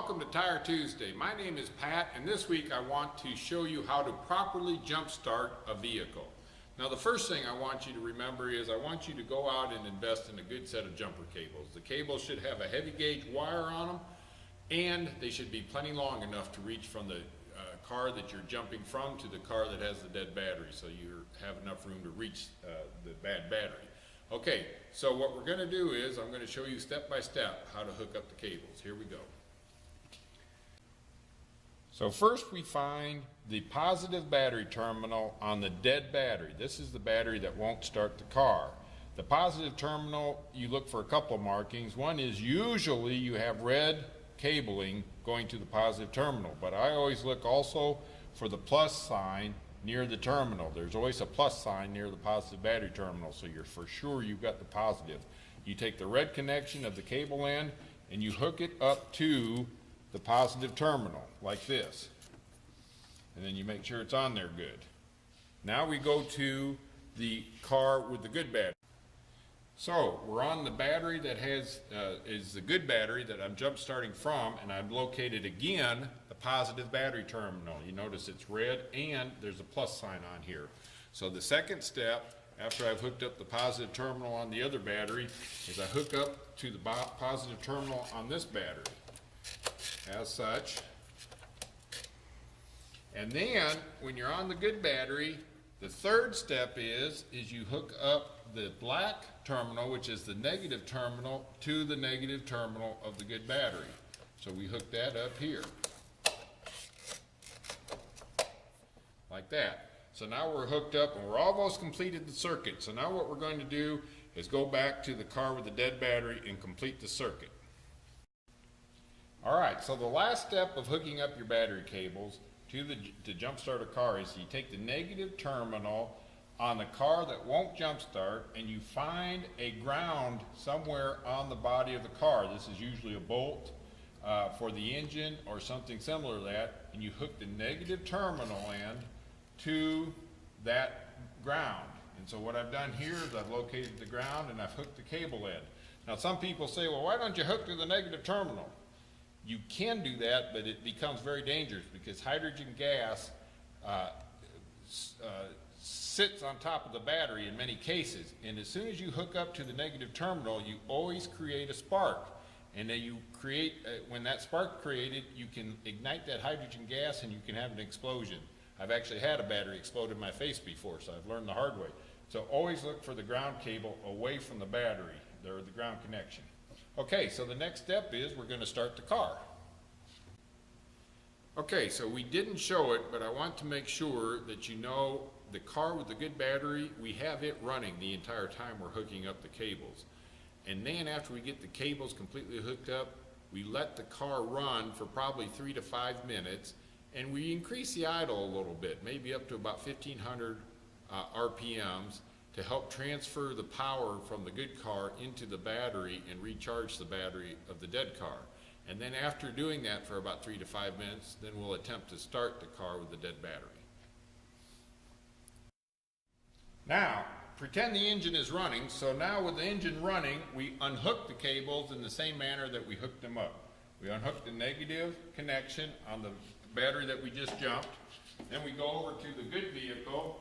welcome to Tire Tuesday. My name is Pat, and this week I want to show you how to properly jump start a vehicle. Now, the first thing I want you to remember is I want you to go out and invest in a good set of jumper cables. The cables should have a heavy gauge wire on them, and they should be plenty long enough to reach from the car that you're jumping from to the car that has the dead battery, so you have enough room to reach the bad battery. Okay, so what we're going to do is I'm going to show you step by step how to hook up the cables. Here we go. So first we find the positive battery terminal on the dead battery. This is the battery that won't start the car. The positive terminal, you look for a couple of markings. One is usually you have red cabling going to the positive terminal, but I always look also for the plus sign near the terminal. There's always a plus sign near the positive battery terminal, so you're for sure you've got the positive. You take the red connection of the cable end and you hook it up to the positive terminal like this, and then you make sure it's on there good. Now we go to the car with the good battery. So we're on the battery that has is the good battery that I'm jump starting from, and I've located again the positive battery terminal. You notice it's red and there's a plus sign on here. So the second step after I've hooked up the positive terminal on the other battery is I hook up to the positive terminal on this battery as such. And then when you're on the good battery, the third step is you hook up the black terminal, which is the negative terminal, to the negative terminal of the good battery. So we hook that up here like that. So now we're hooked up and we're almost completed the circuit. So now what we're going to do is go back to the car with the dead battery and complete the circuit. Alright, so the last step of hooking up your battery cables to jump start a car is you take the negative terminal on the car that won't jump start and you find a ground somewhere on the body of the car. This is usually a bolt for the engine or something similar to that, and you hook the negative terminal end to that ground. And so what I've done here is I've located the ground and I've hooked the cable in. Now some people say, well, why don't you hook to the negative terminal? You can do that, but it becomes very dangerous because hydrogen gas sits on top of the battery in many cases, and as soon as you hook up to the negative terminal, you always create a spark, and then you create when that spark created, you can ignite that hydrogen gas and you can have an explosion. I've actually had a battery explode in my face before, so I've learned the hard way. So always look for the ground cable away from the battery, or the ground connection. Okay, so the next step is we're going to start the car. Okay, so we didn't show it, but I want to make sure that you know the car with the good battery, we have it running the entire time we're hooking up the cables. And then after we get the cables completely hooked up, we let the car run for probably 3 to 5 minutes, and we increase the idle a little bit, maybe up to about 1,500 RPMs, to help transfer the power from the good car into the battery and recharge the battery of the dead car. And then after doing that for about 3 to 5 minutes, then we'll attempt to start the car with the dead battery. Now, pretend the engine is running, so now with the engine running, we unhook the cables in the same manner that we hooked them up. We unhook the negative connection on the battery that we just jumped, then we go over to the good vehicle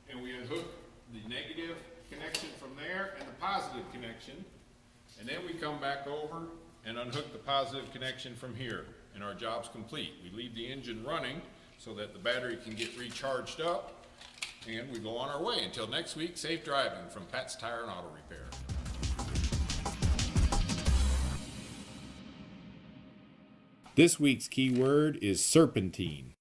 and we unhook the negative connection from there and the positive connection, and then we come back over and unhook the positive connection from here, and our job's complete. We leave the engine running so that the battery can get recharged up, and we go on our way. Until next week, safe driving from Pat's Tire and Auto Repair. This week's keyword is serpentine.